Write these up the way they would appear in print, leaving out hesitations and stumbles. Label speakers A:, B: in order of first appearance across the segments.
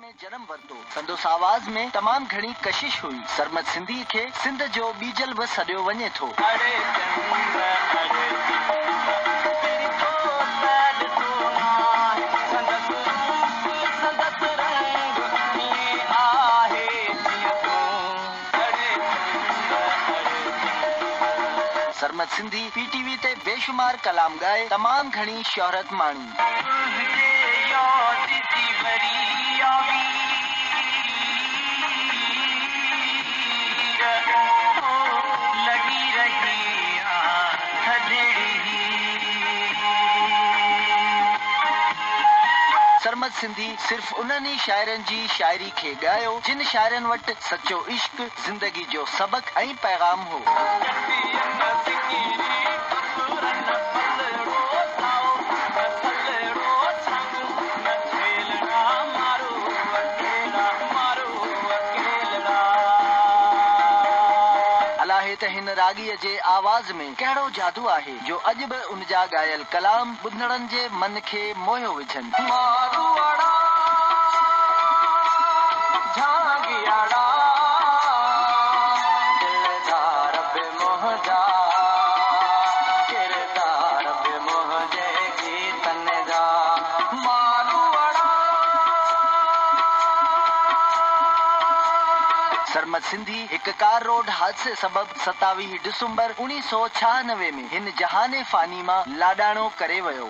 A: ने जन्म वरतो। संदोस आवाज़ में तमाम घणी कशिश हुई। सरमद सिंधी के सिंध जो बीजल बि सॾियो वञे थो। सरमद सिंधी पीटीवी ते बेशुमार कलाम गाए तमाम घणी शोहरत माणी। सरमद सिंधी सिर्फ उन्हनि शायरनि जी शायरी खे गायो जिन शायरनि वटि सचो इश्क, जिंदगी जो सबक ऐं पैगाम हो। त हिन रागीअ जे आवाज़ में कहिड़ो जादू आहे जो अॼु बि उन जा ॻायल कलाम ॿुधड़नि जे मन खे मोहियो विझनि। सरमद सिंधी हिक कार रोड हादसे सबब 27 दिसंबर 1996 में हिन जहाने फानी मां लाडाणो करे वियो।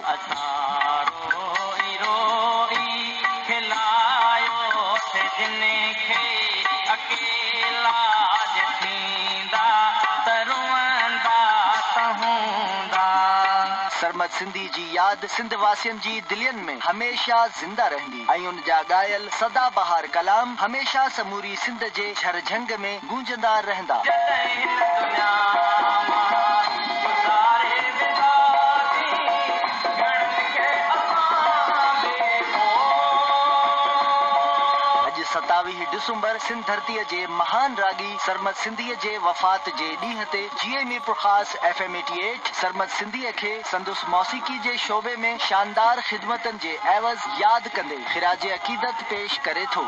A: सरमद सिंधी जी याद सिंध वासियन जी दिलियन में हमेशा जिंदा रहंदी ऐं उन जा ॻायल सदा बहार कलाम हमेशा समूरी सिंध जे झरझंग में गूंजंदा रहंदा। अॼु 27 दिसंबर सिंध धरतीअ जे महान रागी सरमद सिंधीअ जे वफ़ात जे ॾींहं ते GME प्रखास FM 88 सरमद सिंधीअ खे संदुस मौसीकी जे शोबे में शानदार ख़िदमतनि जे एवज़ यादि कंदे ख़िराज अक़ीदत पेश करे थो।